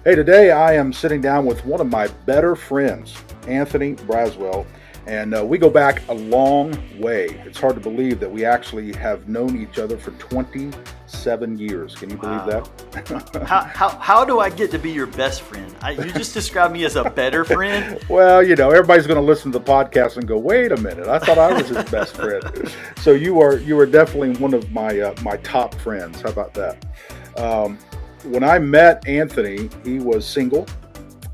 Hey, today I am sitting down with one of my better friends, Anthony Braswell, and we go back a long way. It's hard to believe that we actually have known each other for 27 years. Can you believe Wow. that? How do I get to be your best friend? You just described me as a better friend. Well, everybody's going to listen to the podcast and go, "Wait a minute! I thought I was his best friend." So you are definitely one of my top friends. How about that? Um, when I met Anthony, he was single,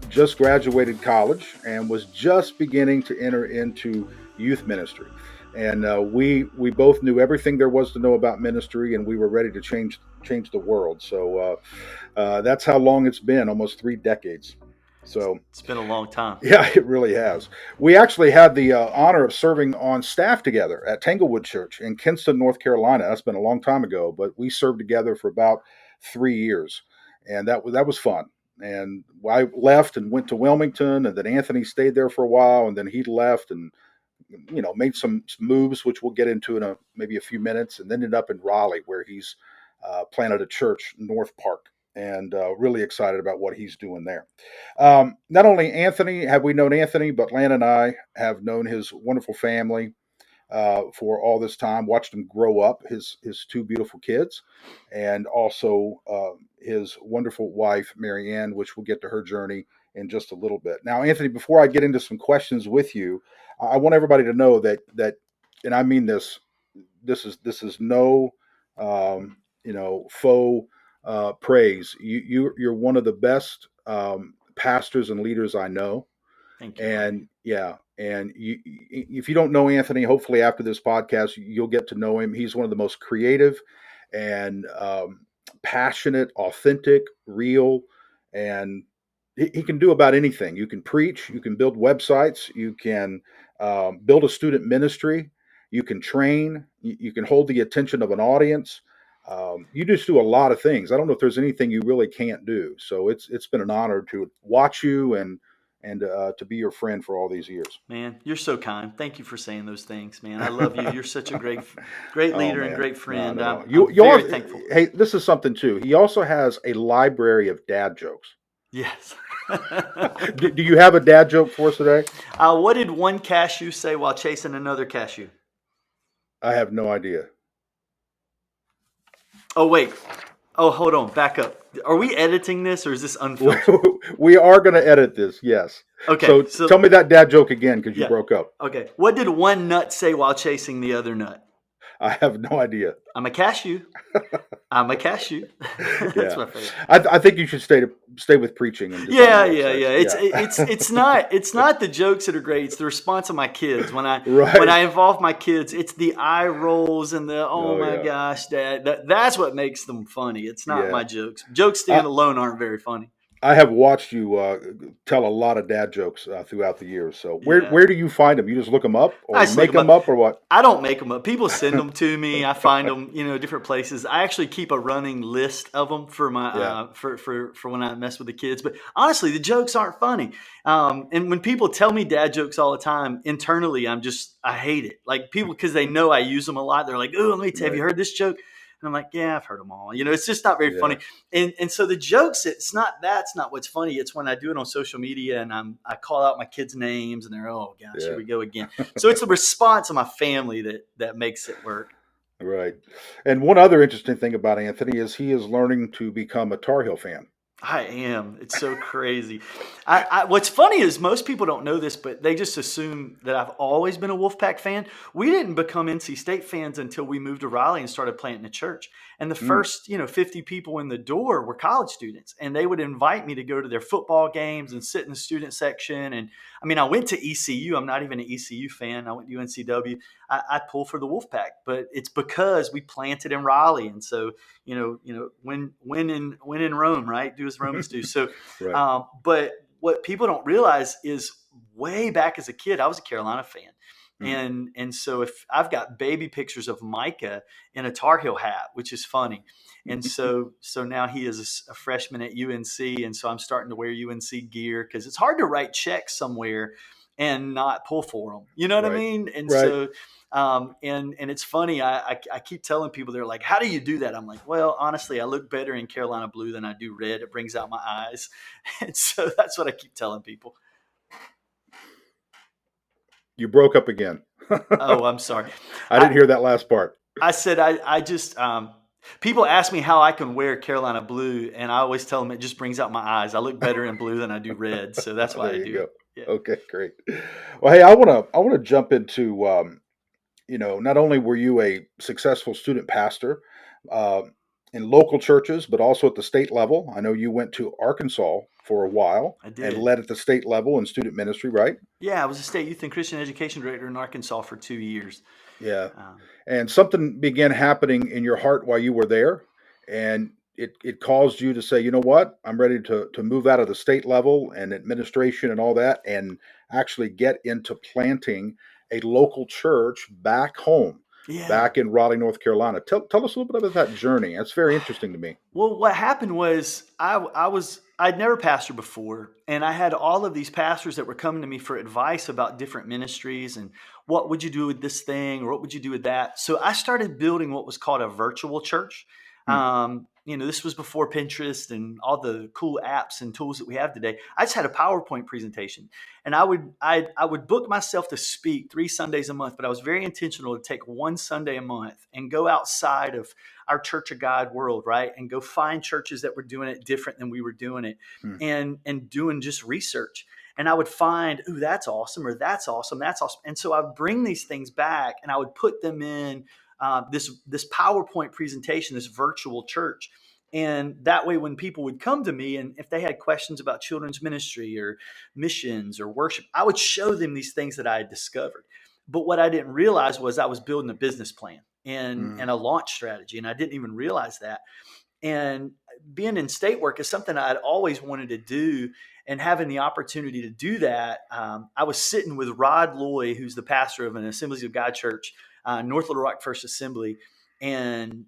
just graduated college, and was just beginning to enter into youth ministry. And we both knew everything there was to know about ministry, and we were ready to change the world. So that's how long it's been, almost 3 decades. So It's been a long time. yeah, it really has. We actually had the honor of serving on staff together at Tanglewood Church in Kinston, North Carolina. That's been a long time ago, but we served together for about 3 years, and that was fun. And I left and went to Wilmington, and then Anthony stayed there for a while, and then he left and made some moves, which we'll get into in maybe a few minutes, and then ended up in Raleigh, where he's planted a church, North Park, and really excited about what he's doing there. Not only Anthony have we known Anthony, but Lan and I have known his wonderful family for all this time. Watched him grow up, his two beautiful kids, and also his wonderful wife Mary Ann, which we'll get to her journey in just a little bit. Now, Anthony, before I get into some questions with you, I want everybody to know that, and I mean this. This is no, faux praise. You're one of the best pastors and leaders I know, Thank you, buddy. and yeah, and if you don't know Anthony, hopefully after this podcast you'll get to know him. He's one of the most creative and passionate, authentic, real, and he can do about anything. You can preach, you can build websites, you can build a student ministry, you can train, you can hold the attention of an audience. You just do a lot of things. I don't know if there's anything you really can't do. So it's been an honor to watch you and to be your friend for all these years. Man, you're so kind. Thank you for saying those things, man. I love you. You're such a great Oh leader and man, great no, friend. no, I'm no. I'm You very also, thankful. hey, this is something too. He also has a library of dad jokes. Yes. Do you have a dad joke for us today? What did one cashew say while chasing another cashew? I have no idea. Oh wait. Oh, hold on. Back up. Are we editing this or is this unfiltered? We are going to edit this, yes. Okay. So So tell me that dad joke again because you yeah. broke up. Okay. What did one nut say while chasing the other nut? I have no idea. I'm a cashew. I'm a cashew. That's Yeah, my favorite. I think you should stay with preaching and designing Yeah. websites. It's not the jokes that are great. It's the response of my kids when I when Right. I involve my kids. It's the eye rolls and the oh Oh my yeah, gosh, dad. That's what makes them funny. It's not yeah. my jokes. Jokes stand I alone aren't very funny. I have watched you tell a lot of dad jokes throughout the years. So Yeah. where do you find them? You just look them up, I or just look make them them up. up, or what? I don't make them up. People send them to me. I find them, different places. I actually keep a running list of them for my Yeah, for when I mess with the kids. But honestly, the jokes aren't funny. And when people tell me dad jokes all the time, internally, I hate it. Like people because they know I use them a lot. They're like, "Oh, let me tell. Have right. you heard this joke?" And I'm like, "Yeah, I've heard them all." It's just not very Yeah, funny. And so the jokes, that's not what's funny. It's when I do it on social media and I call out my kids' names and they're oh gosh, here yeah, we go again. So it's the response of my family that makes it work. right. And one other interesting thing about Anthony is he is learning to become a Tar Heel fan. I am. It's so crazy. What's funny is most people don't know this, but they just assume that I've always been a Wolfpack fan. We didn't become NC State fans until we moved to Raleigh and started planting a church. And the Mm, first, 50 people in the door were college students, and they would invite me to go to their football games and sit in the student section. And I mean, I went to ECU. I'm not even an ECU fan. I went to UNCW. I pull for the Wolfpack, but it's because we planted in Raleigh, and so when in Rome, right? Do as Romans do. So, right. but what people don't realize is way back as a kid, I was a Carolina fan. Mm. And so if I've got baby pictures of Micah in a Tar Heel hat, which is funny. And so now he is a freshman at UNC. And so I'm starting to wear UNC gear because it's hard to write checks somewhere and not pull for them. You know what I Right, mean? And right. And it's funny. I keep telling people, they're like, "How do you do that?" I'm like, "Well, honestly, I look better in Carolina blue than I do red. It brings out my eyes." And so that's what I keep telling people. You broke up again. Oh, I'm sorry. I I didn't hear that last part. I said I just people ask me how I can wear Carolina blue, and I always tell them it just brings out my eyes. I look better in blue than I do red, so that's why There I you do go. it. Yeah. Okay, great. Well, hey, I want to jump into not only were you a successful student pastor uh, in local churches, but also at the state level. I know you went to Arkansas for a while I and did. led at the state level in student ministry, right? Yeah, I was a state youth and Christian education director in Arkansas for 2 years. Yeah. Um, And something began happening in your heart while you were there, and it caused you to say, you know what, I'm ready to move out of the state level and administration and all that, and actually get into planting a local church back home, yeah. back in Raleigh, North Carolina. Tell us a little bit about that journey. That's very interesting to me. Well, what happened was I'd never pastored before, and I had all of these pastors that were coming to me for advice about different ministries and what would you do with this thing or what would you do with that. So I started building what was called a virtual church. Hmm. This was before Pinterest and all the cool apps and tools that we have today. I just had a PowerPoint presentation, and I would book myself to speak 3 Sundays a month, but I was very intentional to take one Sunday a month and go outside of our Church of God world, right? And go find churches that were doing it different than we were doing it, Hmm. and doing just research. And I would find, ooh, that's awesome, or that's awesome, that's awesome. And so I would bring these things back and I would put them in this PowerPoint presentation, this virtual church. And that way, when people would come to me and if they had questions about children's ministry or missions or worship, I would show them these things that I had discovered. But what I didn't realize was I was building a business plan and Hmm. a launch strategy. And I didn't even realize that. And being in state work is something I'd always wanted to do. And having the opportunity to do that, I was sitting with Rod Loy, who's the pastor of an Assemblies of God church, North Little Rock First Assembly, and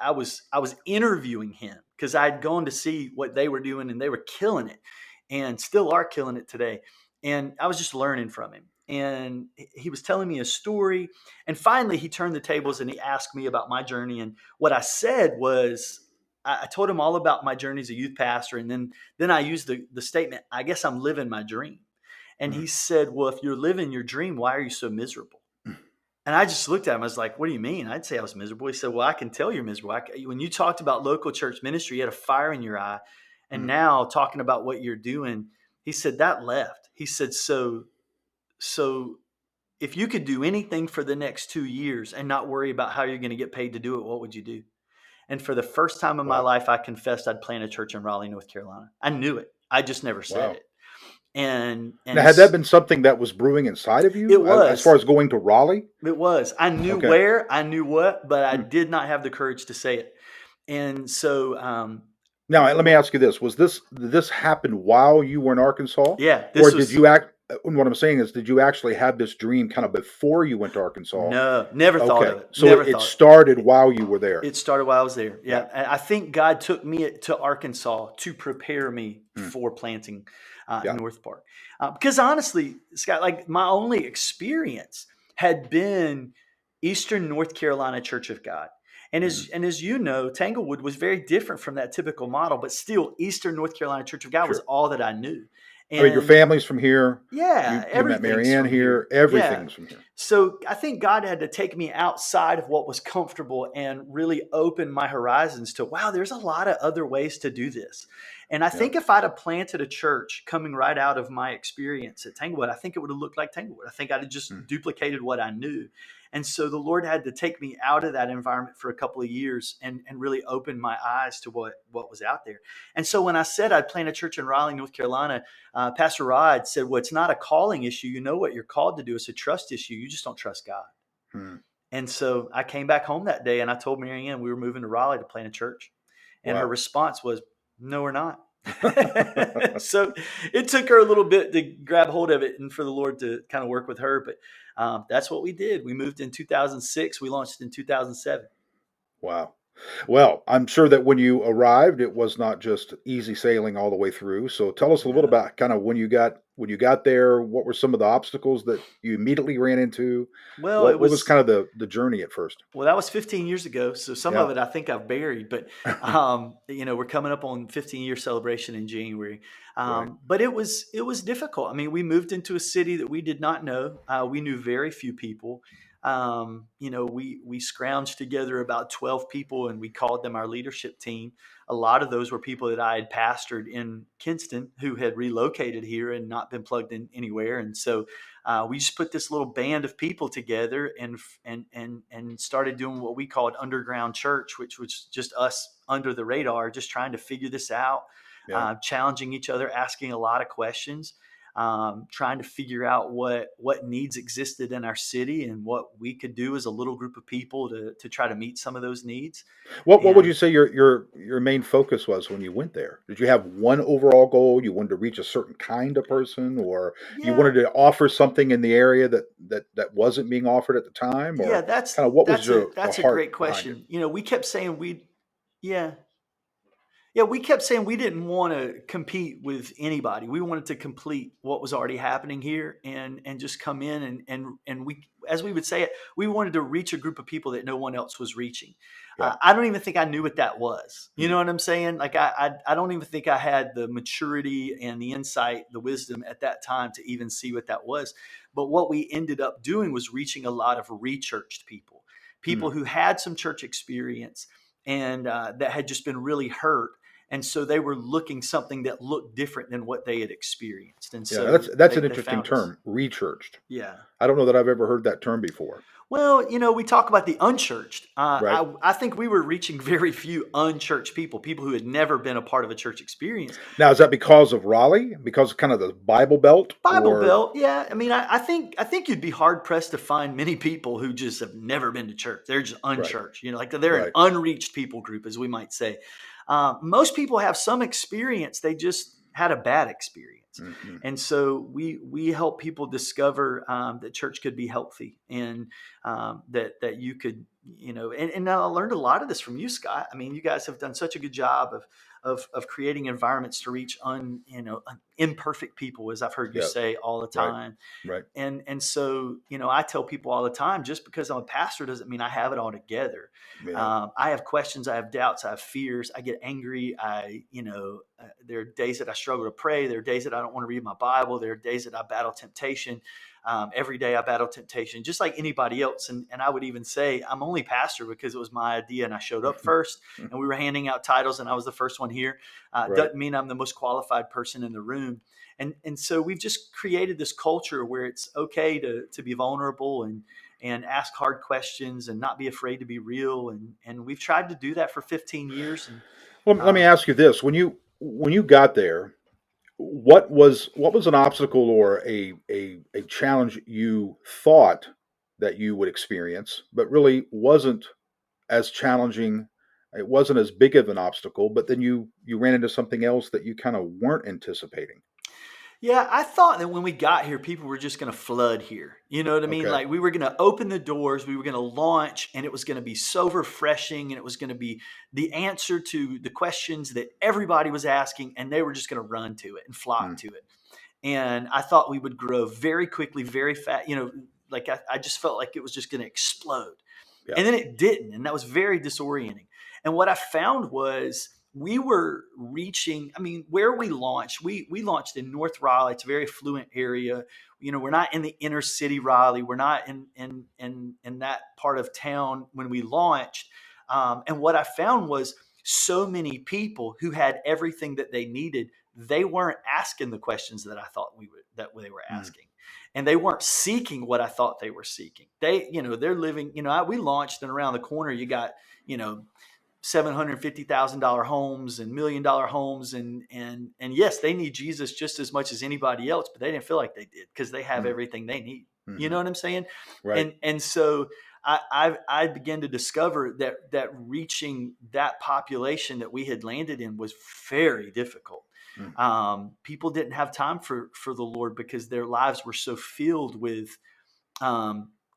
I was interviewing him because I'd gone to see what they were doing and they were killing it, and still are killing it today. And I was just learning from him, and he was telling me a story, and finally he turned the tables and he asked me about my journey. And what I said was, I told him all about my journey as a youth pastor, and then I used the statement, "I guess I'm living my dream." And Hmm. he said, "Well, if you're living your dream, why are you so miserable?" And I just looked at him. I was like, "What do you mean?" I'd say I was miserable. He said, "Well, I can tell you're miserable. When you talked about local church ministry, you had a fire in your eye. And Hmm. now talking about what you're doing," he said, "that left." He said, "So if you could do anything for the next 2 years and not worry about how you're going to get paid to do it, what would you do?" And for the first time in my Wow. life, I confessed I'd plant a church in Raleigh, North Carolina. I knew it. I just never said Wow. it. And Now, had that been something that was brewing inside of it you as far was. as going to Raleigh? It was. I knew Okay. where, I knew what, but I Hmm. did not have the courage to say it. And so, Now, let me ask you this: did this happen while you were in Arkansas, yeah, or this did was you act? What I'm saying is, did you actually have this dream kind of before you went to Arkansas? no, never thought of Okay, it. so Never it thought started while you were there. it started while I was there. Yeah. Yeah. And I think God took me to Arkansas to prepare me Hmm. for planting Yeah. North Park. Because honestly, Scott, like my only experience had been Eastern North Carolina Church of God. And Hmm. as you know, Tanglewood was very different from that typical model, but still Eastern North Carolina Church of God was Sure. all that I knew. I mean, your And family's from here. yeah, You met everything's Marianne from here. here. Yeah. Everything's from here. So I think God had to take me outside of what was comfortable and really open my horizons to, wow, there's a lot of other ways to do this. And I Yeah. think if I'd have planted a church coming right out of my experience at Tanglewood, I think it would have looked like Tanglewood. I think I'd have Hmm. just duplicated what I knew. And so the Lord had to take me out of that environment for a couple of years and really open my eyes to what was out there. And so when I said I'd plant a church in Raleigh, North Carolina, Pastor Rod said, "Well, it's not a calling issue. You know what you're called to do. It's a trust issue. You just don't trust God." Hmm. And so I came back home that day and I told Mary Ann we were moving to Raleigh to plant a church. And her Wow. response was, "No, we're not." So it took her a little bit to grab hold of it and for the Lord to kind of work with her. But that's what we did. We moved in 2006. We launched in 2007. Wow. Well, I'm sure that when you arrived, it was not just easy sailing all the way through. So tell us a little No. about kind of when you got there. What were some of the obstacles that you immediately ran into? Well, What was kind of the journey at first? that was 15 years ago. So some Yeah, of it I think I've buried, but we're coming up on 15-year celebration in January. right. But it was difficult. I mean, we moved into a city that we did not know. We knew very few people. We scrounged together about 12 people, and we called them our leadership team. A lot of those were people that I had pastored in Kinston who had relocated here and not been plugged in anywhere, and so we just put this little band of people together and started doing what we called underground church, which was just us under the radar, just trying to figure this out, Yeah. challenging each other, asking a lot of questions, trying to figure out what needs existed in our city and what we could do as a little group of people to try to meet some of those needs. What would you And say your main focus was when you went there? Did you have one overall goal? You wanted to reach a certain kind of person, or you yeah, wanted to offer something in the area that wasn't being offered at the time, yeah, or that's kind of what was that's a the that's a heart great behind it? question. We kept saying yeah. Yeah, we kept saying we didn't want to compete with anybody. We wanted to complete what was already happening here and just come in and we, as we would say it, we wanted to reach a group of people that no one else was reaching. Yeah. I don't even think I knew what that was. You Mm. know what I'm saying? Like I don't even think I had the maturity and the insight, the wisdom at that time to even see what that was. But what we ended up doing was reaching a lot of rechurched people, people Mm. who had some church experience and that had just been really hurt, and so they were looking something that looked different than what they had experienced. And Yeah, that's so that's they, an they interesting found us. term, rechurched. Yeah. I don't know that I've ever heard that term before. Well, we talk about the unchurched. Right. I think we were reaching very few unchurched people, people who had never been a part of a church experience. Now, is that because of Raleigh? Because of kind of the Bible Belt, Bible or Belt, yeah. I mean, I think you'd be hard pressed to find many people who just have never been to church. They're just right, unchurched, like they're an right. unreached people group, as we might say. Most people have some experience; they just had a bad experience, Hmm. and so we help people discover that church could be healthy, and that you could, and I learned a lot of this from you, Scott. I mean, you guys have done such a good job of creating environments to reach imperfect people, as I've heard you Yeah. say all the Right. time. Right. And so, I tell people all the time, just because I'm a pastor doesn't mean I have it all together. Yeah. I have questions, I have doubts, I have fears, I get angry. There are days that I struggle to pray. There are days that I don't want to read my Bible. There are days that I battle temptation. Every day I battle temptation, just like anybody else. And I would even say I'm only pastor because it was my idea and I showed up first and we were handing out titles and I was the first one here. Right. Doesn't mean I'm the most qualified person in the room. And so we've just created this culture where it's okay to be vulnerable and ask hard questions and not be afraid to be real. And we've tried to do that for 15 years. And Well, let me uh, ask you this: when you got there, what was an obstacle or a challenge you thought that you would experience, but really wasn't as challenging? It wasn't as big of an obstacle, but then you ran into something else that you kind of weren't anticipating. Yeah, I thought that when we got here, people were just going to flood here. You know what I mean? Okay. Like we were going to open the doors, we were going to launch, and it was going to be so refreshing, and it was going to be the answer to the questions that everybody was asking, and they were just going to run to it and flock Mm. to it. And I thought we would grow very quickly, very fast. Like I just felt like it was just going to explode. Yeah. And then it didn't. And that was very disorienting. And what I found was we were reaching, I mean, where we launched, we launched in North Raleigh. It's a very affluent area. We're not in the inner city Raleigh. We're not in that part of town when we launched. And what I found was so many people who had everything that they needed, they weren't asking the questions that I thought that they were Mm. asking, and they weren't seeking what I thought they were seeking. They're living. We launched, and around the corner you got $750,000 homes and $1 million homes, and yes, they need Jesus just as much as anybody else, but they didn't feel like they did because they have Mm. everything they need. You Hmm. know what I'm saying? Right. And so I began to discover that reaching that population that we had landed in was very difficult. Mm. People didn't have time for the Lord because their lives were so filled with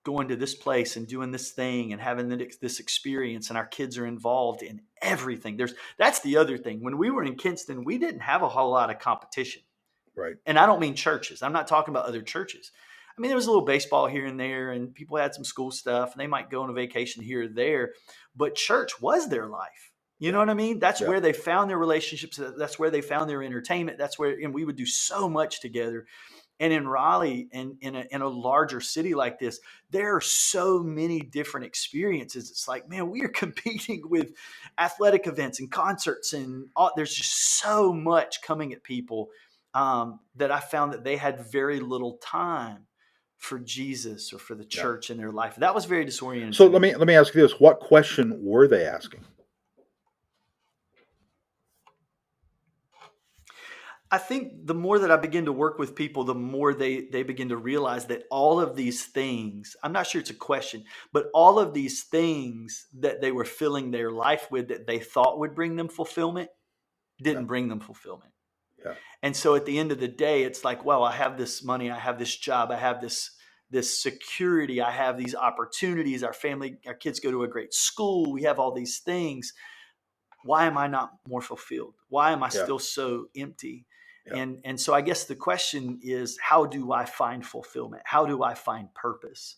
going to this place and doing this thing and having this experience, and our kids are involved in everything. That's the other thing. When we were in Kinston, we didn't have a whole lot of competition. Right. And I don't mean churches. I'm not talking about other churches. I mean, there was a little baseball here and there, and people had some school stuff, and they might go on a vacation here or there. But church was their life. You know Yeah. what I mean? That's Yeah. where they found their relationships. That's where they found their entertainment. That's where, and we would do so much together. And in Raleigh, and in a larger city like this, there are so many different experiences. It's like, man, we are competing with athletic events and concerts, and there's just so much coming at people, that I found that they had very little time for Jesus or for the Yeah. church in their life. That was very disorienting So to let me. me ask you this: what question were they asking? I think the more that I begin to work with people, the more they begin to realize that all of these things, I'm not sure it's a question, but all of these things that they were filling their life with that they thought would bring them fulfillment Yeah. didn't bring them fulfillment. Yeah. And so at the end of the day, it's like, well, I have this money, I have this job, I have this security, I have these opportunities, our kids go to a great school, we have all these things. Why am I not more fulfilled? Why am I Yeah. still so empty? Yeah. And so I guess the question is, how do I find fulfillment? How do I find purpose?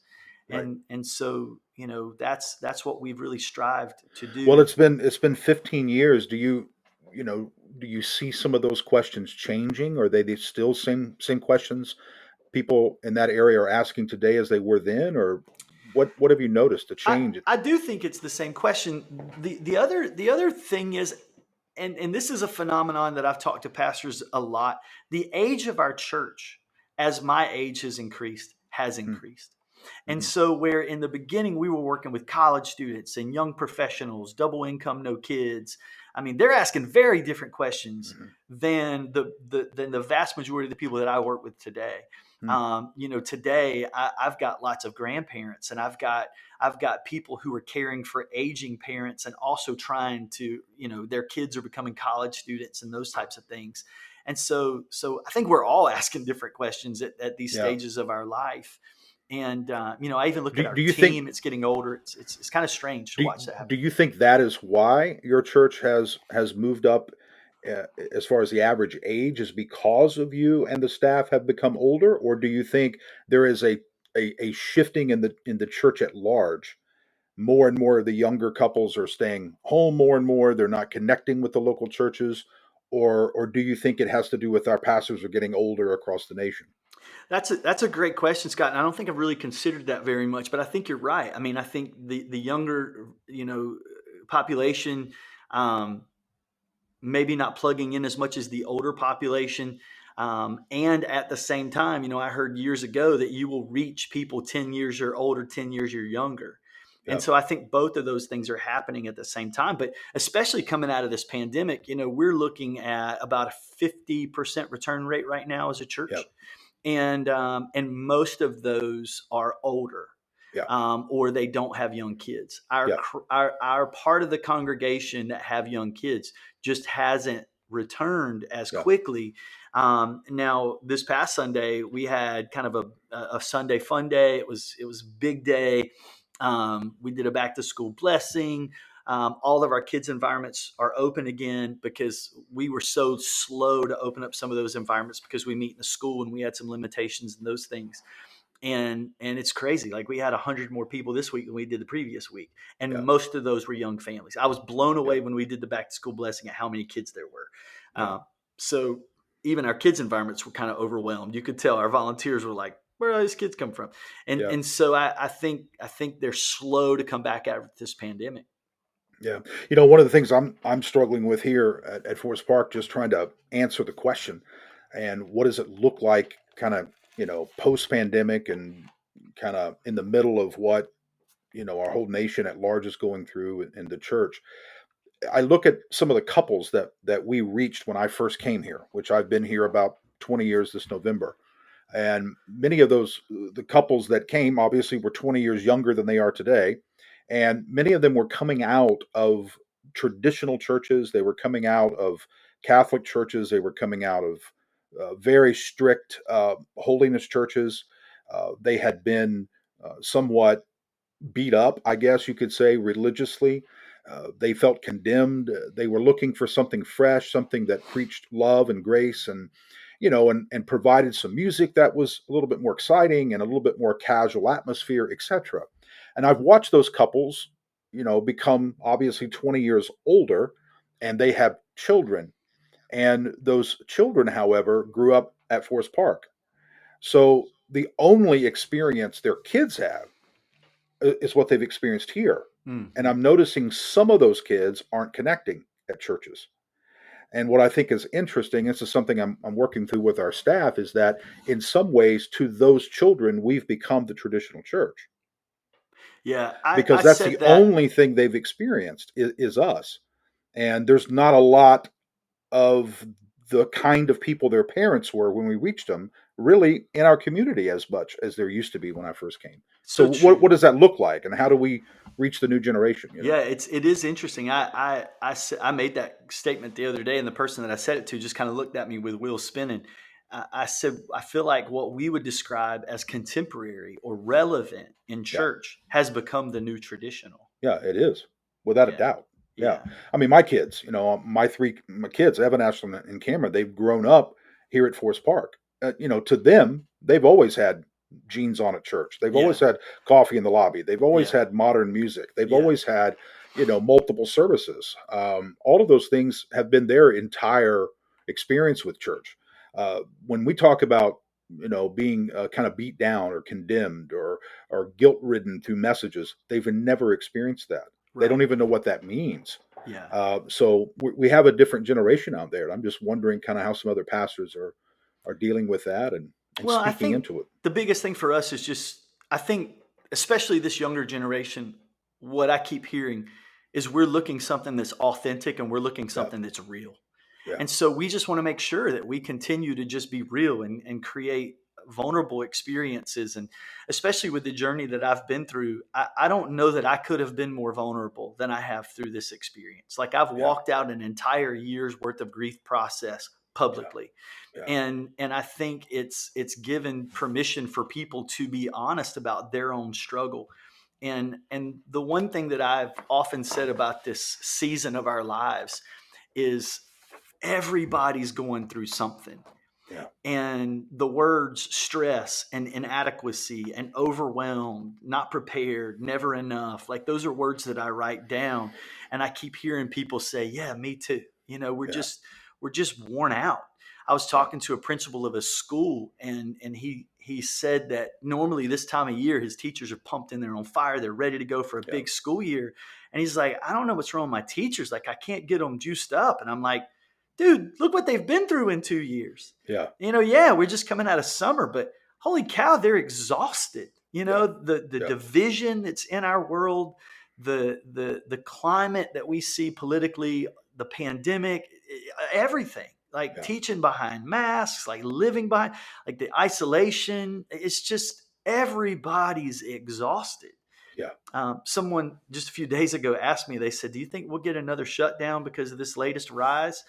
Right. And so, that's what we've really strived to Well, do. it's been 15 years. You know do you see some of those questions changing? Are they the still same questions people in that area are asking today as they were then, or what have you noticed to I, change? I do think it's the same question. The other thing is, and this is a phenomenon that I've talked to pastors a lot. The age of our church, as my age has increased. And Mm-hmm. so, where in the beginning we were working with college students and young professionals, double income, no kids. I mean, they're asking very different questions Mm-hmm. than the vast majority of the people that I work with today. Mm-hmm. Today I've got lots of grandparents, and I've got people who are caring for aging parents, and also trying to, their kids are becoming college students and those types of things. And so I think we're all asking different questions at these Yeah. stages of our life. And I even look at Do our you think team; it's getting older. It's kind of strange to do watch that do happen. you think that is why your church has moved up, as far as the average age, is because of you and the staff have become older, or do you think there is a shifting in the church at large? More and more of the younger couples are staying home more and more. They're not connecting with the local churches, or do you think it has to do with our pastors are getting older across the nation? That's a great question, Scott. And I don't think I've really considered that very much, but I think you're right. I mean, I think the younger population, um, maybe not plugging in as much as the older population. And at the same time, I heard years ago that you will reach people 10 years you're older, 10 years you're younger. And Yeah. so I think both of those things are happening at the same time. But especially coming out of this pandemic, we're looking at about a 50% return rate right now as a Yeah. church. And most of those are older, Yeah. or they don't have young kids. Yeah. Our part of the congregation that have young kids just hasn't returned as Yeah. quickly. Now, this past Sunday, we had kind of a Sunday fun day. It was a big day. We did a back to school blessing. All of our kids' environments are open again because we were so slow to open up some of those environments because we meet in the school and we had some limitations and those things. And it's crazy. Like, we had 100 more people this week than we did the previous week, and Yeah. most of those were young families. I was blown Yeah. away when we did the back to school blessing at how many kids there were. Yeah. So even our kids' environments were kind of overwhelmed. You could tell our volunteers were like, "Where do all these kids come from?" And Yeah. and so I think they're slow to come back out of this pandemic. Yeah. One of the things I'm struggling with here at Forest Park, just trying to answer the question, and what does it look like, kind of, post pandemic, and kind of in the middle of what our whole nation at large is going through in the church. I look at some of the couples that we reached when I first came here, which I've been here about 20 years this November. And many of those, the couples that came, obviously were 20 years younger than they are today. And many of them were coming out of traditional churches. They were coming out of Catholic churches. They were coming out of very strict holiness churches. They had been somewhat beat up, I guess you could say, religiously. They felt condemned. They were looking for something fresh, something that preached love and grace, and and provided some music that was a little bit more exciting and a little bit more casual atmosphere, etc. And I've watched those couples, become obviously 20 years older, and they have children. And those children, however, grew up at Forest Park. So the only experience their kids have is what they've experienced here. And Mm-hmm. I'm noticing some of those kids aren't connecting at churches. And what I think is interesting, this is something I'm working through with our staff, is that in some ways, to those children, we've become the traditional church Yeah, I because that's said the that. only thing they've experienced is us. And there's not a lot of the kind of people their parents were when we reached them really in our community as much as there used to be when I first came. So So true. what does that look like, and how do we reach the new generation? Yeah, it is interesting. I made that statement the other day, and the person that I said it to just kind of looked at me with wheels spinning. I said I feel like what we would describe as contemporary or relevant in Yeah, church has become the new traditional. yeah, it is without a Yeah, doubt. Yeah, yeah, I mean, my kids, my kids, Evan, Ashlyn, and Cameron, they've grown up here at Forest Park. To them, they've always had jeans on at church. They've yeah, always had coffee in the lobby. They've always yeah, had modern music. They've yeah. always had, multiple services. All of those things have been their entire experience with church. When we talk about, being kind of beat down or condemned or guilt ridden through messages, they've never experienced that. They don't Right. even know what that means. Yeah. So we have a different generation out there. I'm just wondering kind of how some other pastors are dealing with that and Well, I speaking think into it. the biggest thing for us is just, I think, especially this younger generation, what I keep hearing is we're looking something that's authentic and we're looking Yeah, something that's real. yeah, And so we just want to make sure that we continue to just be real and create vulnerable experiences. And especially with the journey that I've been through, I don't know that I could have been more vulnerable than I have through this experience. Like I've yeah, walked out an entire year's worth of grief process yeah, publicly, yeah, and I think it's given permission for people to be honest about their own struggle. And the one thing that I've often said about this season of our lives is everybody's going through something. yeah, And the words stress and inadequacy and overwhelmed, not prepared, never enough, like those are words that I write down. And I keep hearing people say, yeah, me too. We're yeah, just worn out. I was yeah, talking to a principal of a school, and he said that normally this time of year his teachers are pumped and they're on fire, they're ready to go for a yeah, big school year. And he's like, I don't know what's wrong with my teachers, like I can't get them juiced up. And I'm like, dude, look what they've been through in 2 years. yeah, Yeah, we're just coming out of summer, but holy cow, they're exhausted. yeah, The yeah, division that's in our world, the climate that we see politically, the pandemic, everything. Like yeah, teaching behind masks, like living behind, like the isolation. It's just everybody's exhausted. yeah, Someone just a few days ago asked me, they said, do you think we'll get another shutdown because of this latest rise?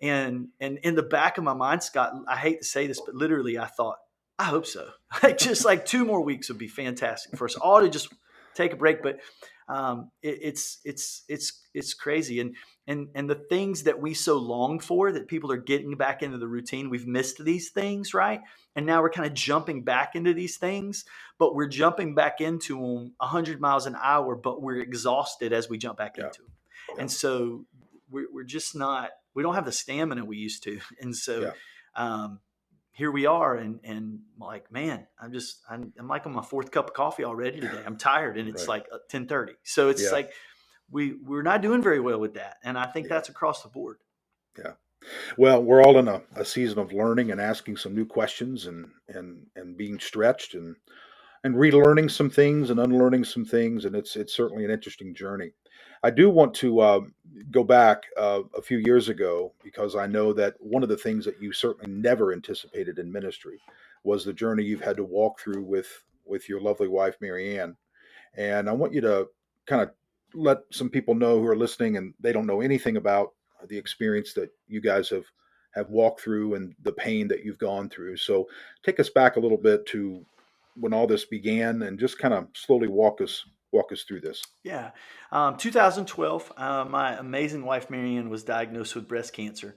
And in the back of my mind, Scott, I hate to say this, but literally I thought, I hope so. Like just like 2 more weeks would be fantastic for us all to just take a break. But it's crazy. And the things that we so long for, that people are getting back into the routine, we've missed these things, right? And now we're kind of jumping back into these things, but we're jumping back into them 100 miles an hour, but we're exhausted as we jump back yeah, into them. yeah, And so we're just not, we don't have the stamina we used to. And so yeah, um, here we are. And like, man, I'm like on my fourth cup of coffee already today. I'm tired and it's right, like 10:30. So it's yeah, like, we're not doing very well with that. And I think yeah, that's across the board. yeah. Well, we're all in a season of learning and asking some new questions and being stretched and relearning some things and unlearning some things, and it's certainly an interesting journey. I do want to go back a few years ago because I know that one of the things that you certainly never anticipated in ministry was the journey you've had to walk through with your lovely wife Marianne, and I want you to kind of let some people know who are listening and they don't know anything about the experience that you guys have walked through and the pain that you've gone through. So take us back a little bit to when all this began, and just kind of slowly walk us through this. Yeah. 2012, my amazing wife, Marianne, was diagnosed with breast cancer.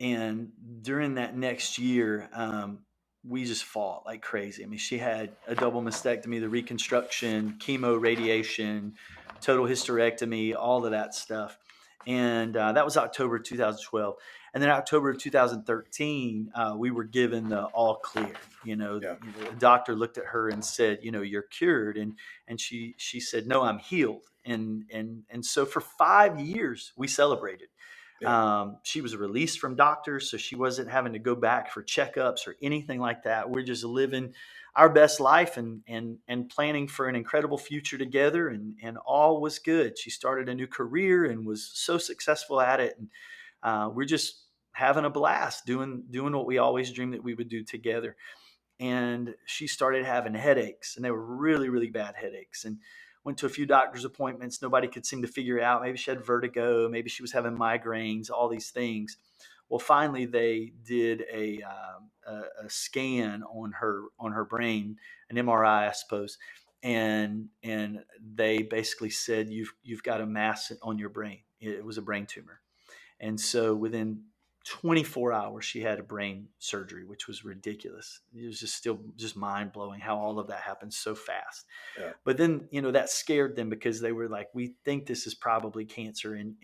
And during that next year, we just fought like crazy. I mean, she had a double mastectomy, the reconstruction, chemo, radiation, total hysterectomy, all of that stuff. And that was October 2012. And then October of 2013, we were given the all clear. Yeah, The doctor looked at her and said, "You're cured." And she said, "No, I'm healed." And so for 5 years, we celebrated. yeah, She was released from doctors, so she wasn't having to go back for checkups or anything like that. We're just living our best life and planning for an incredible future together, and all was good. She started a new career and was so successful at it, and we're just having a blast doing what we always dreamed that we would do together. And she started having headaches, and they were really, really bad headaches. And went to a few doctor's appointments. Nobody could seem to figure it out. Maybe she had vertigo. Maybe she was having migraines. All these things. Well, finally, they did a scan on her brain, an MRI, I suppose, and they basically said you've got a mass on your brain. It was a brain tumor. And so within 24 hours, she had a brain surgery, which was ridiculous. It was just still just mind blowing how all of that happened so fast. yeah, But then, that scared them because they were like, we think this is probably cancer, and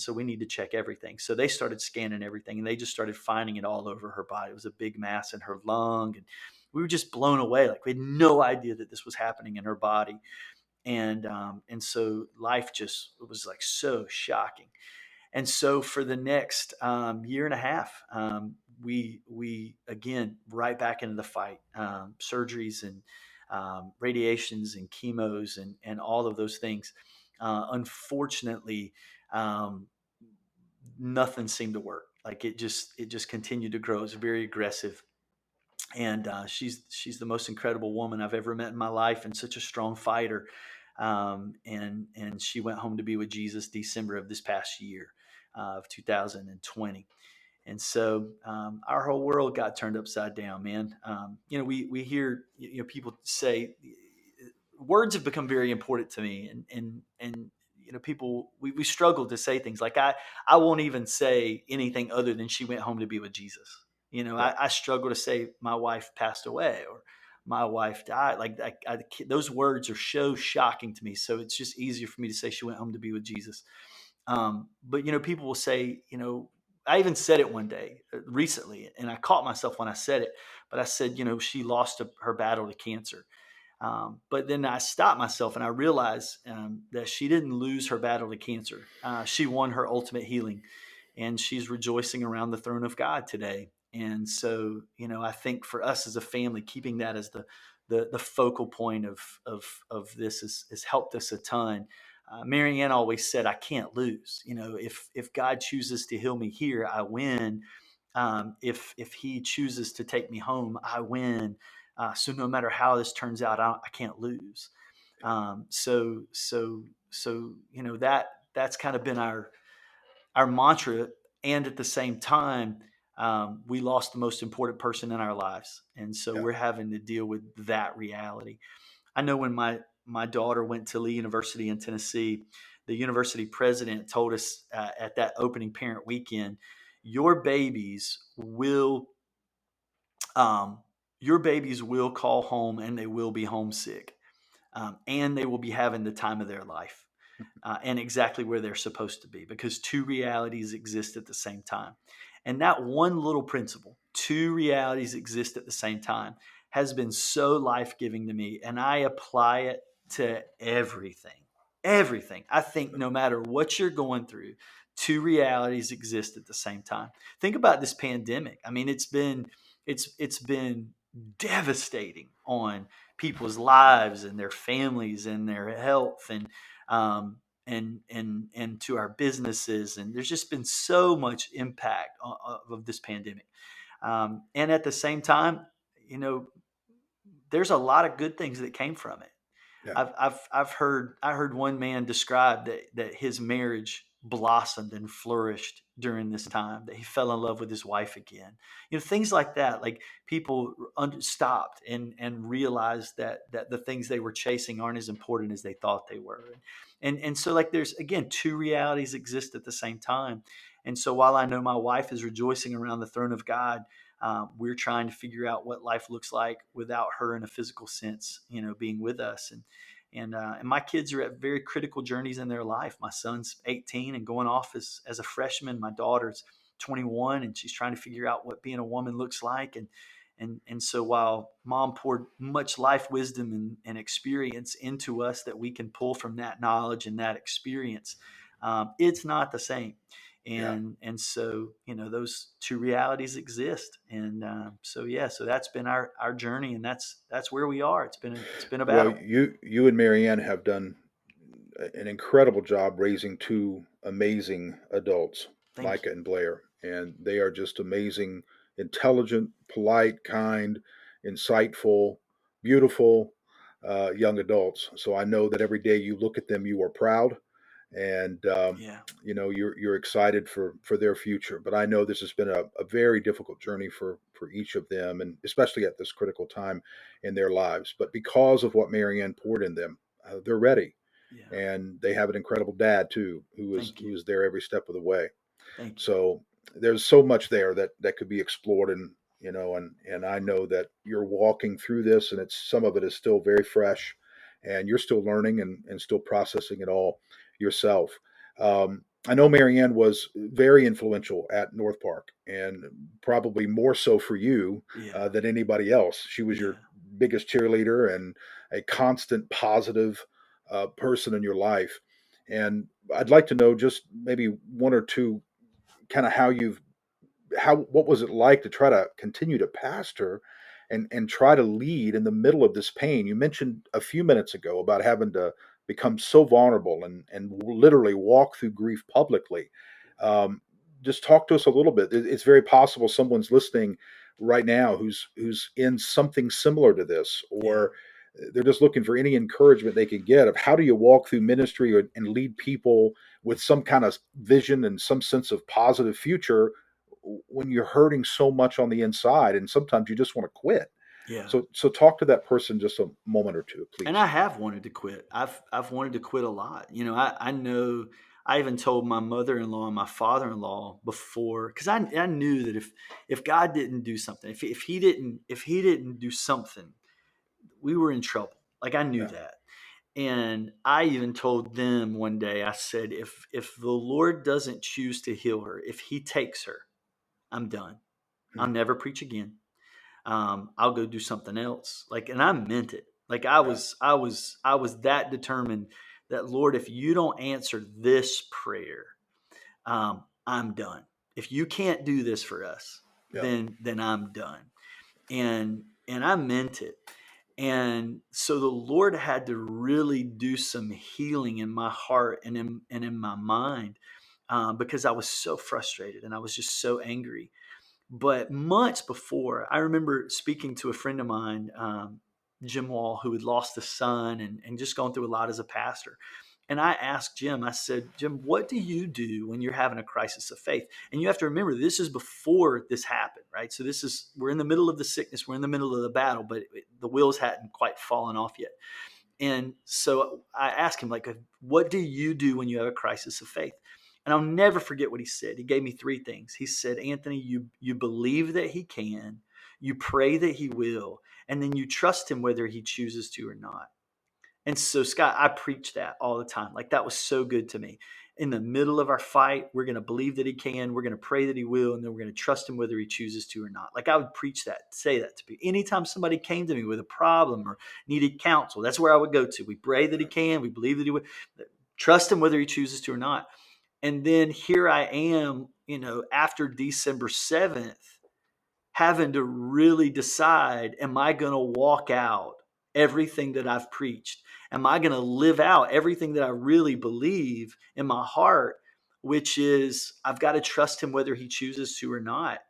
so we need to check everything. So they started scanning everything, and they just started finding it all over her body. It was a big mass in her lung, and we were just blown away. Like, we had no idea that this was happening in her body. And so life just was like so shocking. And so for the next year and a half, we again right back into the fight, surgeries and radiations and chemos and all of those things. Unfortunately, um, nothing seemed to work. Like, it just continued to grow. It was very aggressive. And she's the most incredible woman I've ever met in my life, and such a strong fighter. And she went home to be with Jesus December of this past year of 2020. And so our whole world got turned upside down, man. We hear people say words have become very important to me, and people we struggle to say things like I won't even say anything other than she went home to be with Jesus. yeah, I struggle to say my wife passed away or my wife died. Like, those words are so shocking to me. So it's just easier for me to say she went home to be with Jesus. But people will say, I even said it one day recently, and I caught myself when I said it. But I said, she lost her battle to cancer. But then I stopped myself and I realized that she didn't lose her battle to cancer. She won her ultimate healing, and she's rejoicing around the throne of God today. And so, I think for us as a family, keeping that as the focal point of this has helped us a ton. Marianne always said, "I can't lose. If God chooses to heal me here, I win. If He chooses to take me home, I win. So no matter how this turns out, I can't lose." So that's kind of been our mantra. And at the same time, we lost the most important person in our lives, and so yeah, we're having to deal with that reality. I know when my daughter went to Lee University in Tennessee, the university president told us at that opening parent weekend, "Your babies will um, your babies will call home, and they will be homesick, and they will be having the time of their life." And exactly where they're supposed to be, because two realities exist at the same time. And that one little principle, two realities exist at the same time, has been so life giving to me. And I apply it to everything. Everything. I think no matter what you're going through, two realities exist at the same time. Think about this pandemic. I mean, it's been devastating on people's lives and their families and their health um, and to our businesses. And there's just been so much impact of this pandemic. And at the same time, you know, there's a lot of good things that came from it. yeah, I heard one man describe that his marriage blossomed and flourished during this time, that he fell in love with his wife again. Things like that. Like people stopped and realized that the things they were chasing aren't as important as they thought they were. And so, like, there's, again, two realities exist at the same time. And so while I know my wife is rejoicing around the throne of God, we're trying to figure out what life looks like without her in a physical sense, being with us. And my kids are at very critical journeys in their life. My son's 18 and going off as a freshman. My daughter's 21 and she's trying to figure out what being a woman looks like. And so while mom poured much life wisdom and experience into us that we can pull from that knowledge and that experience, it's not the same. Yeah. And so, those two realities exist. And so that's been our journey, and that's where we are. It's been a Well, battle. you and Marianne have done an incredible job raising two amazing adults, Thank Micah you. and Blair, and they are just amazing, intelligent, polite, kind, insightful, beautiful young adults. So I know that every day you look at them, you are proud, and Yeah. you're excited for their future. But I know this has been a very difficult journey for each of them, and especially at this critical time in their lives. But because of what Marianne poured in them, they're ready, Yeah. and they have an incredible dad too, who is Thank who you. is there every step of the way. Thank you. So there's so much there that could be explored, and I know that you're walking through this, and it's some of it is still very fresh, and you're still learning and still processing it all yourself. I know Marianne was very influential at North Park, and probably more so for you Yeah. than anybody else. She was your Yeah. biggest cheerleader and a constant positive person in your life. And I'd like to know just maybe one or two kind of how what was it like to try to continue to pastor and try to lead in the middle of this pain. You mentioned a few minutes ago about having to become so vulnerable and literally walk through grief publicly. um, just talk to us a little bit. It's very possible someone's listening right now who's in something similar to this, Yeah. or they're just looking for any encouragement they can get of how do you walk through ministry and lead people with some kind of vision and some sense of positive future when you're hurting so much on the inside and sometimes you just want to quit. Yeah. So talk to that person just a moment or two, And please. I have wanted to quit. I've wanted to quit a lot. I know I even told my mother-in-law and my father-in-law before, because I knew that if God didn't do something, if he didn't do something, we were in trouble. Like, I knew Yeah. that. And I even told them one day, I said, if the Lord doesn't choose to heal her, if he takes her, I'm done. I'll Mm. never preach again. I'll go do something else. Like, and I meant it. Like, I Yeah. was, I was, I was that determined that, Lord, if you don't answer this prayer, I'm done. If you can't do this for us, Yeah. then I'm done. And I meant it. And so the Lord had to really do some healing in my heart and in my mind, because I was so frustrated and I was just so angry. But months before, I remember speaking to a friend of mine, Jim Wall, who had lost a son and just gone through a lot as a pastor. And I asked Jim, I said, Jim, what do you do when you're having a crisis of faith? And you have to remember, this is before this happened, right? So we're in the middle of the sickness, we're in the middle of the battle, but the wheels hadn't quite fallen off yet. And so I asked him, like, what do you do when you have a crisis of faith? And I'll never forget what he said. He gave me three things. He said, Anthony, you believe that he can, you pray that he will, and then you trust him whether he chooses to or not. And so, Scott, I preach that all the time. Like, that was so good to me. In the middle of our fight, we're going to believe that he can, we're going to pray that he will, and then we're going to trust him whether he chooses to or not. Like, I would preach that, say that to people. Anytime somebody came to me with a problem or needed counsel, that's where I would go to. We pray that he can, we believe that he would, trust him whether he chooses to or not. And then here I am, after December 7th, having to really decide, am I going to walk out everything that I've preached? Am I going to live out everything that I really believe in my heart, which is I've got to trust him whether he chooses to or not?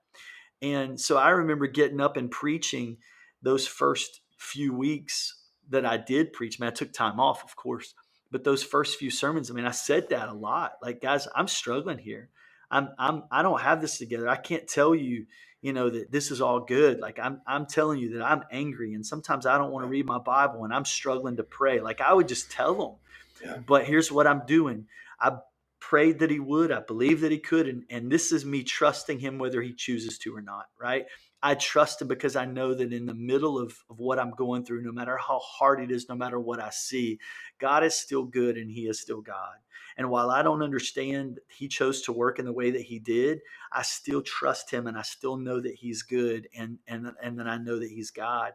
And so I remember getting up and preaching those first few weeks that I did preach. Man, I took time off, of course, But those first few sermons, I mean, I said that a lot. Like, guys, I'm struggling here. I don't have this together. I can't tell you, that this is all good. Like, I'm telling you that I'm angry, and sometimes I don't want to read my Bible, and I'm struggling to pray. Like, I would just tell them. Yeah. But here's what I'm doing. I prayed that he would. I believe that he could. And this is me trusting him whether he chooses to or not, right? I trust him because I know that in the middle of what I'm going through, no matter how hard it is, no matter what I see, God is still good and he is still God. And while I don't understand he chose to work in the way that he did, I still trust him and I still know that he's good and then I know that he's God.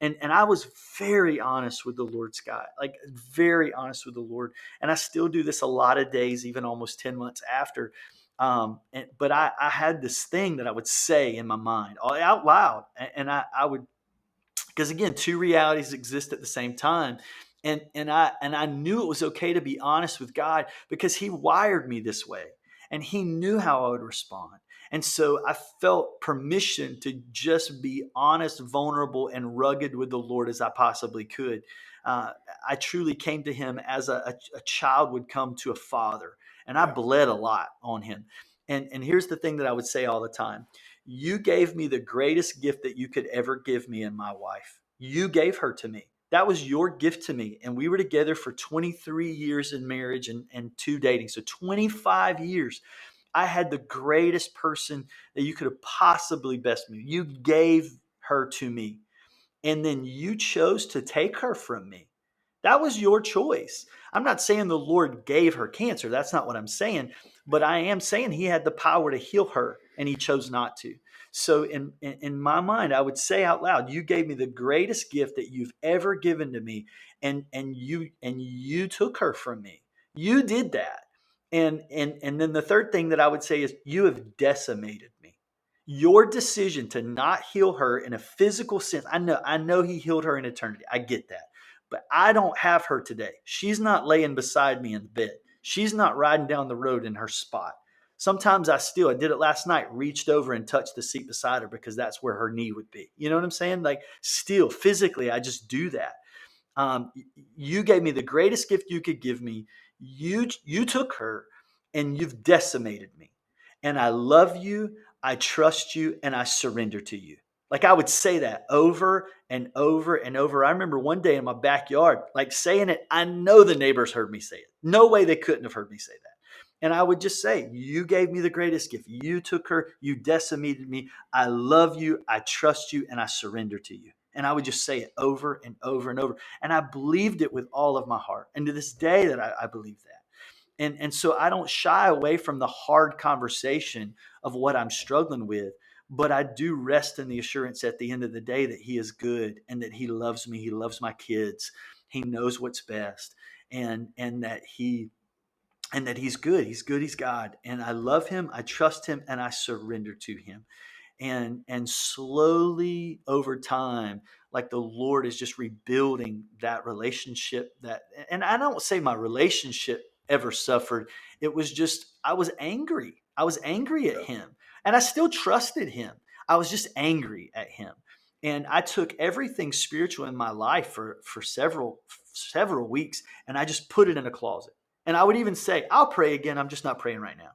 And I was very honest with the Lord, Scott, like very honest with the Lord. And I still do this a lot of days, even almost 10 months after. But I had this thing that I would say in my mind out loud. And I would, because again, two realities exist at the same time. And I knew it was okay to be honest with God because he wired me this way and he knew how I would respond. And so I felt permission to just be honest, vulnerable, and rugged with the Lord as I possibly could. Uh, I truly came to him as a child would come to a father, and I Yeah. bled a lot on him. And here's the thing that I would say all the time: you gave me the greatest gift that you could ever give me in my wife. You gave her to me. That was your gift to me. And we were together for 23 years in marriage and two dating. So 25 years. I had the greatest person that you could have possibly best me. You gave her to me. And then you chose to take her from me. That was your choice. I'm not saying the Lord gave her cancer. That's not what I'm saying. But I am saying he had the power to heal her and he chose not to. So in my mind, I would say out loud, you gave me the greatest gift that you've ever given to me. And you took her from me. You did that. And then the third thing that I would say is you have decimated me. Your decision to not heal her in a physical sense. I know he healed her in eternity. I get that. But I don't have her today. She's not laying beside me in the bed. She's not riding down the road in her spot. Sometimes I did it last night, reached over and touched the seat beside her because that's where her knee would be. You know what I'm saying? Like, still, physically, I just do that. Um, you gave me the greatest gift you could give me. You took her and you've decimated me. And I love you, I trust you, and I surrender to you. Like, I would say that over and over and over. I remember one day in my backyard, like saying it. I know the neighbors heard me say it. No way they couldn't have heard me say that. And I would just say, you gave me the greatest gift. You took her, you decimated me. I love you, I trust you, and I surrender to you. And I would just say it over and over and over. And I believed it with all of my heart. And to this day that I believe that. And so I don't shy away from the hard conversation of what I'm struggling with, but I do rest in the assurance at the end of the day that he is good and that he loves me. He loves my kids. He knows what's best, and that he's good. He's good. He's God. And I love him. I trust him and I surrender to him. And slowly over time, like, the Lord is just rebuilding that relationship. And I don't say my relationship ever suffered. It was just, I was angry at Yeah. him, and I still trusted him. I was just angry at him. And I took everything spiritual in my life for several weeks, and I just put it in a closet. And I would even say, I'll pray again, I'm just not praying right now.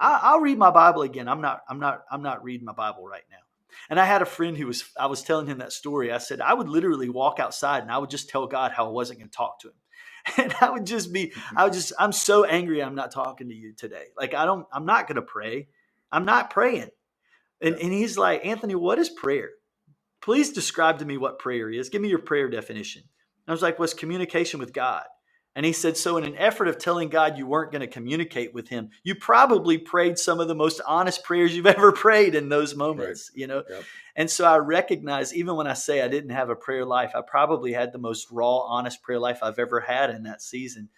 Yeah. I'll read my Bible again. I'm not reading my Bible right now. And I had a friend I was telling him that story. I said, I would literally walk outside and I would just tell God how I wasn't going to talk to him. And I'm so angry I'm not talking to you today. Like, I'm not going to pray. I'm not praying. And, Yeah. and he's like, Anthony, what is prayer? Please describe to me what prayer is. Give me your prayer definition. And I was like, well, it's communication with God. And he said, so in an effort of telling God you weren't going to communicate with him, you probably prayed some of the most honest prayers you've ever prayed in those Right. moments. Yep. And so I recognize, even when I say I didn't have a prayer life, I probably had the most raw, honest prayer life I've ever had in that season.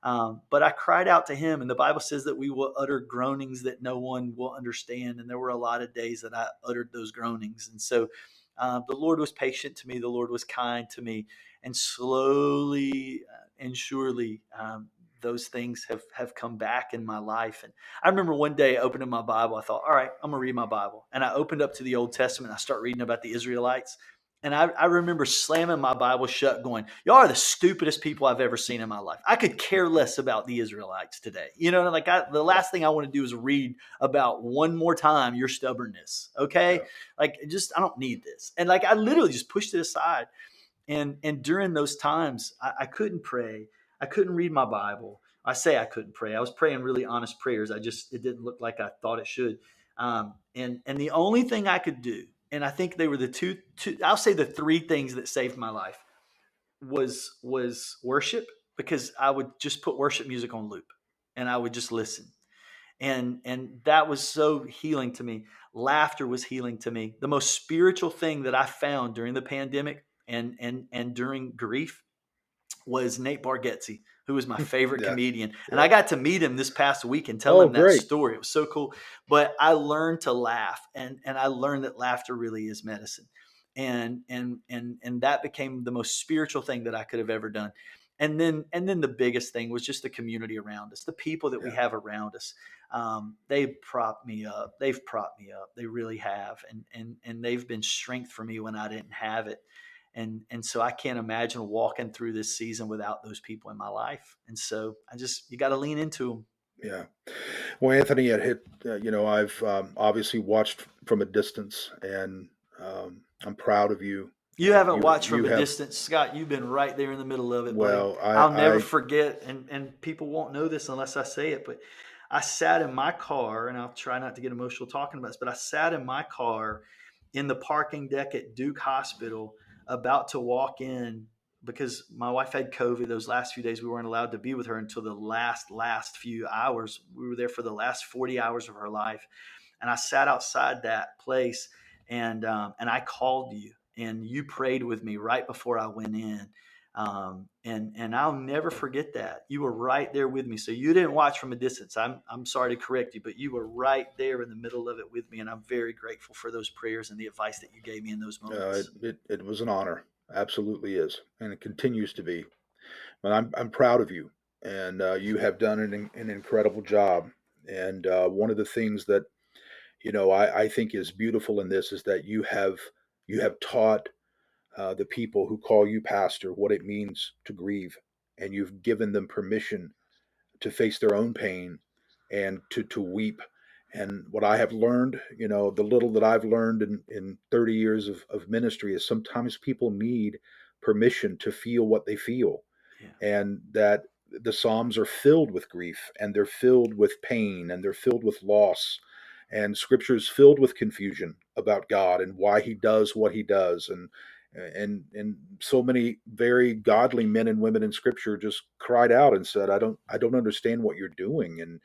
But I cried out to him, and the Bible says that we will utter groanings that no one will understand. And there were a lot of days that I uttered those groanings. And so the Lord was patient to me. The Lord was kind to me. And slowly and surely, those things have come back in my life. And I remember one day opening my Bible, I thought, all right, I'm going to read my Bible. And I opened up to the Old Testament. I start reading about the Israelites. And I remember slamming my Bible shut, going, "Y'all are the stupidest people I've ever seen in my life. I could care less about the Israelites today. You know, like the Yeah. last thing I want to do is read about one more time your stubbornness. Okay, Yeah. like just I don't need this." And like I literally just pushed it aside. And during those times, I couldn't pray. I couldn't read my Bible. I say I couldn't pray. I was praying really honest prayers. It didn't look like I thought it should. And the only thing I could do, and I think they were the two, I'll say the three things that saved my life was worship, because I would just put worship music on loop and I would just listen. And that was so healing to me. Laughter was healing to me. The most spiritual thing that I found during the pandemic and during grief was Nate Bargatze, who was my favorite Yeah. comedian. And Yeah. I got to meet him this past week and tell Oh, him that great. story. It was so cool. But I learned to laugh, and I learned that laughter really is medicine. And that became the most spiritual thing that I could have ever done. And then the biggest thing was just the community around us, the people that we Yeah. have around us. They propped me up. They've propped me up. They really have, and they've been strength for me when I didn't have it. And so I can't imagine walking through this season without those people in my life. And so you got to lean into them. Yeah. Well, Anthony, it hit. I've obviously watched from a distance, and I'm proud of you. You haven't You watched you from a have. distance, Scott. You've been right there in the middle of it, buddy. Well, I'll never I forget, and people won't know this unless I say it, but I sat in my car, and I'll try not to get emotional talking about this, but I sat in my car in the parking deck at Duke Hospital, about to walk in, because my wife had COVID those last few days. We weren't allowed to be with her until the last few hours. We were there for the last 40 hours of her life. And I sat outside that place, and I called you, and you prayed with me right before I went in. And I'll never forget that. You were right there with me. So you didn't watch from a distance. I'm sorry to correct you, but you were right there in the middle of it with me, and I'm very grateful for those prayers and the advice that you gave me in those moments. it was an honor, absolutely is, and it continues to be. But I'm proud of you, and you have done an incredible job. And one of the things that I think is beautiful in this is that you have taught the people who call you pastor what it means to grieve, and you've given them permission to face their own pain and to weep. And what I have learned, the little that I've learned in 30 years of ministry, is sometimes people need permission to feel what they feel, Yeah, and that the Psalms are filled with grief, and they're filled with pain, and they're filled with loss, and Scripture is filled with confusion about God and why He does what He does, and so many very godly men and women in Scripture just cried out and said, "I don't understand what you're doing, and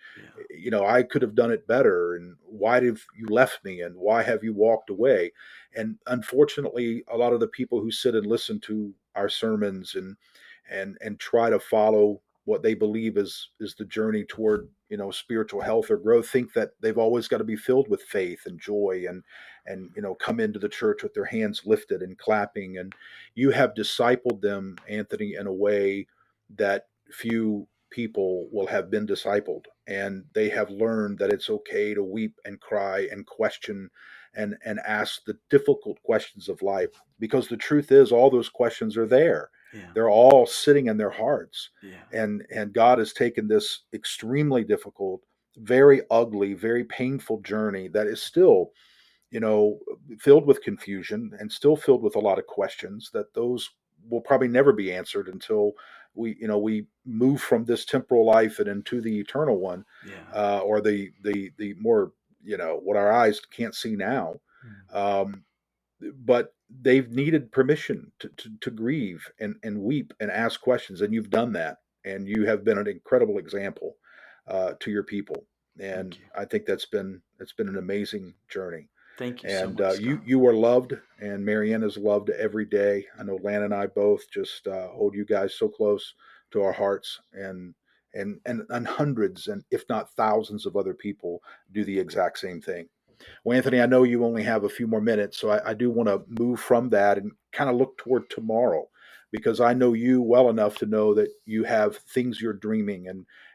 yeah, I could have done it better, and why have you left me, and why have you walked away?" And unfortunately, a lot of the people who sit and listen to our sermons and try to follow what they believe is the journey toward spiritual health or growth think that they've always got to be filled with faith and joy and come into the church with their hands lifted and clapping. And you have discipled them, Anthony, in a way that few people will have been discipled, and they have learned that it's okay to weep and cry and question and ask the difficult questions of life, because the truth is all those questions are there. yeah, They're all sitting in their hearts. yeah, And God has taken this extremely difficult, very ugly, very painful journey that is still, you know, filled with confusion and still filled with a lot of questions that those will probably never be answered until we move from this temporal life and into the eternal one, yeah. or the more what our eyes can't see now. Mm. Um, but they've needed permission to grieve and weep and ask questions, and you've done that, and you have been an incredible example to your people. And Thank you. I think that's been an amazing journey. Thank you so And much, you Scott. you are loved, and Marianne is loved every day. I know Lan and I both just hold you guys so close to our hearts, and hundreds and if not thousands of other people do the exact same thing. Well, Anthony, I know you only have a few more minutes, so I do want to move from that and kind of look toward tomorrow, because I know you well enough to know that you have things you're dreaming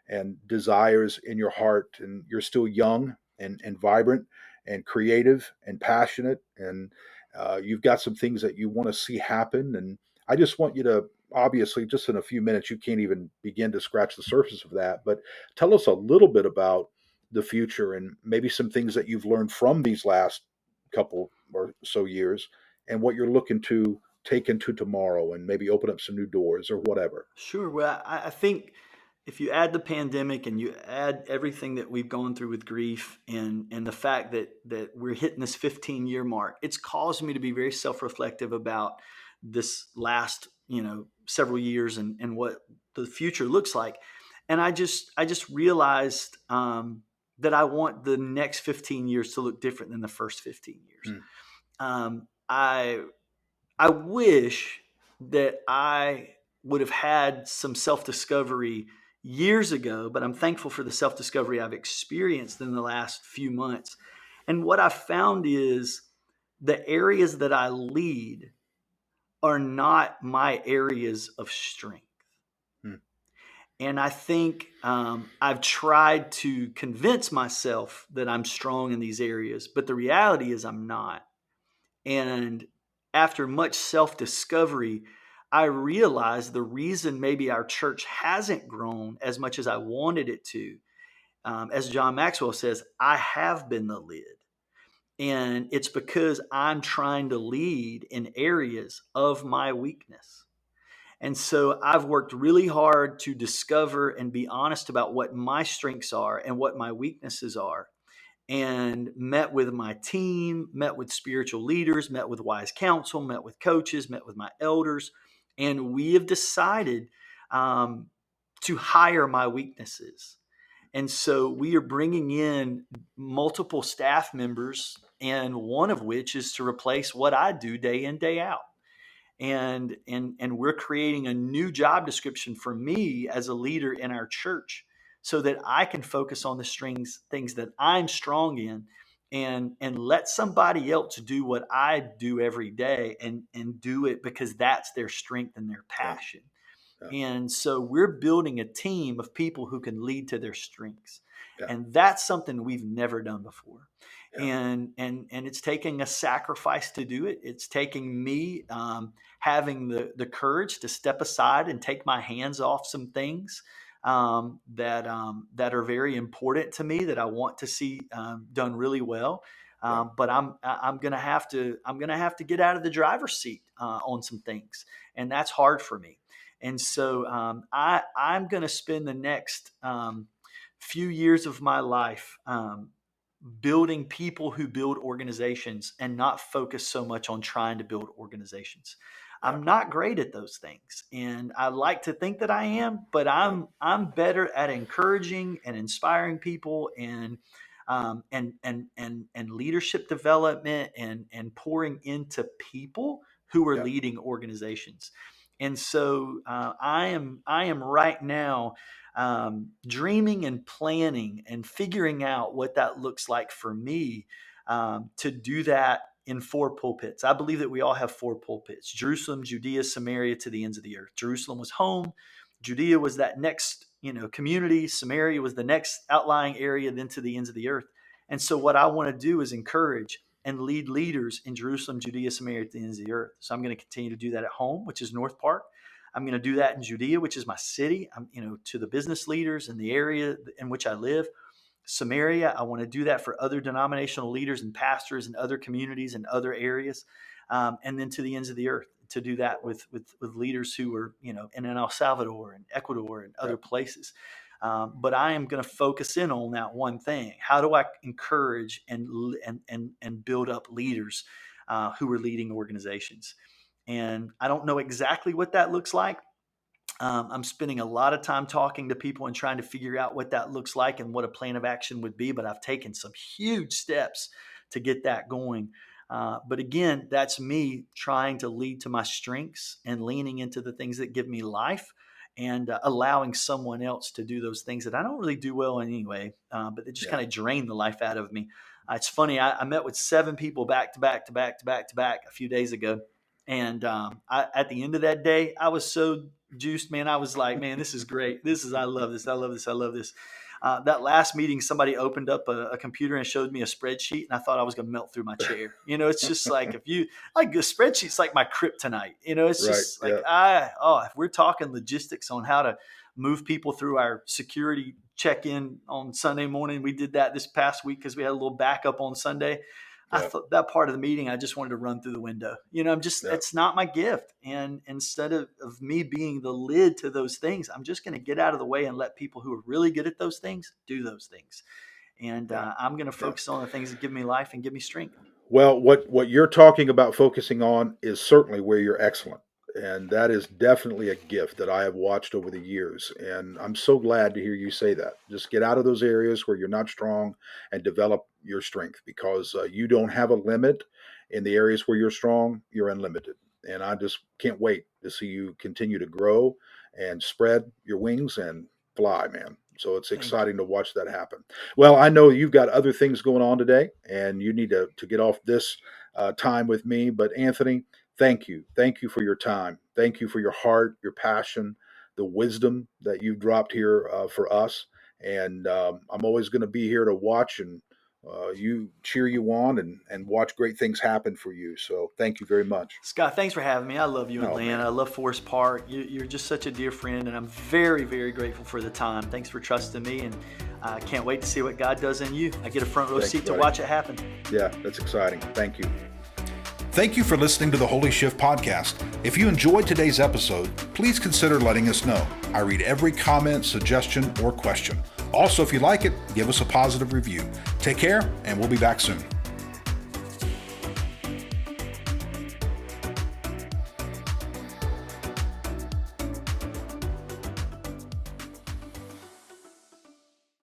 and desires in your heart, and you're still young and vibrant and creative and passionate, You've got some things that you want to see happen. And I just want you to, obviously, just in a few minutes, you can't even begin to scratch the surface of that. But tell us a little bit about the future and maybe some things that you've learned from these last couple or so years and what you're looking to take into tomorrow and maybe open up some new doors or whatever. Sure. Well, I think if you add the pandemic and you add everything that we've gone through with grief and the fact that we're hitting this 15-year mark, it's caused me to be very self-reflective about this last, several years and what the future looks like. And I just realized that I want the next 15 years to look different than the first 15 years. Mm, I I wish that I would have had some self discovery years ago, but I'm thankful for the self discovery I've experienced in the last few months. And what I found is the areas that I lead are not my areas of strength. mm, And I think I've tried to convince myself that I'm strong in these areas, but the reality is I'm not. And after much self discovery, I realized the reason maybe our church hasn't grown as much as I wanted it to, as John Maxwell says, I have been the lid. And it's because I'm trying to lead in areas of my weakness. And so I've worked really hard to discover and be honest about what my strengths are and what my weaknesses are, and met with my team, met with spiritual leaders, met with wise counsel, met with coaches, met with my elders, and we have decided um, to hire my weaknesses. And so we are bringing in multiple staff members, and one of which is to replace what I do day in, day out. And we're creating a new job description for me as a leader in our church so that I can focus on the things that I'm strong in, and let somebody else do what I do every day, and do it because that's their strength and their yeah, passion. yeah, And so we're building a team of people who can lead to their strengths. yeah, And that's something we've never done before. yeah, And it's taking a sacrifice to do it. It's taking me having the courage to step aside and take my hands off some things that are very important to me that I want to see done really well. yeah, But I'm gonna have to get out of the driver's seat on some things, and that's hard for me. And so I'm going to spend the next few years of my life building people who build organizations and not focus so much on trying to build organizations. yeah, I'm not great at those things, and I like to think that I am, but yeah, I'm better at encouraging and inspiring people, and leadership development, and pouring into people who are yeah, leading organizations. And so I am right now dreaming and planning and figuring out what that looks like for me, to do that in four pulpits. I believe that we all have four pulpits: Jerusalem, Judea, Samaria, to the ends of the earth. Jerusalem was home. Judea was that next, community. Samaria was the next outlying area, then to the ends of the earth. And so what I want to do is encourage and lead leaders in Jerusalem, Judea, Samaria, to the ends of the earth. So I'm going to continue to do that at home, which is North Park. I'm going to do that in Judea, which is my city. To the business leaders in the area in which I live. Samaria, I want to do that for other denominational leaders and pastors in other communities and other areas, and then to the ends of the earth, to do that with leaders who are in El Salvador and Ecuador and yeah, other places. But I am going to focus in on that one thing: how do I encourage and build up leaders who are leading organizations? And I don't know exactly what that looks like. I'm spending a lot of time talking to people and trying to figure out what that looks like and what a plan of action would be. But I've taken some huge steps to get that going. But again, that's me trying to lead to my strengths and leaning into the things that give me life, and allowing someone else to do those things that I don't really do well in anyway, but they just yeah, kind of drain the life out of me. It's funny. I met with 7 people back to back to back to back to back a few days ago. And at the end of that day, I was so juiced, man. I was like, man, this is great. I love this. I love this. I love this. That last meeting, somebody opened up a computer and showed me a spreadsheet, and I thought I was going to melt through my chair. It's just like, if you like, a spreadsheet's like my kryptonite. It's Right. just like, Yeah. if we're talking logistics on how to move people through our security check-in on Sunday morning, we did that this past week because we had a little backup on Sunday. I Yeah. thought that part of the meeting, I just wanted to run through the window. Yeah. It's not my gift. And instead of me being the lid to those things, I'm just going to get out of the way and let people who are really good at those things do those things. And Yeah. I'm going to Yeah. focus on the things that give me life and give me strength. Well, what you're talking about focusing on is certainly where you're excellent. And that is definitely a gift that I have watched over the years. And I'm so glad to hear you say that. Just get out of those areas where you're not strong and develop your strength, because you don't have a limit in the areas where you're strong. You're unlimited. And I just can't wait to see you continue to grow and spread your wings and fly, man. So it's Thank you. exciting to watch that happen. Well, I know you've got other things going on today, and you need to get off this time with me. But Anthony, thank you. Thank you for your time. Thank you for your heart, your passion, the wisdom that you've dropped here for us. And I'm always going to be here to watch and you cheer you on and watch great things happen for you. So thank you very much. Scott, thanks for having me. I love you in Oh, Atlanta. I man. love Forest Park. You're just such a dear friend, and I'm very, very grateful for the time. Thanks for trusting me, and I can't wait to see what God does in you. I get a front row Thank you, seat to buddy. watch it happen. Yeah, that's exciting. Thank you. Thank you for listening to the Holy Shift podcast. If you enjoyed today's episode, please consider letting us know. I read every comment, suggestion, or question. Also, if you like it, give us a positive review. Take care, and we'll be back soon.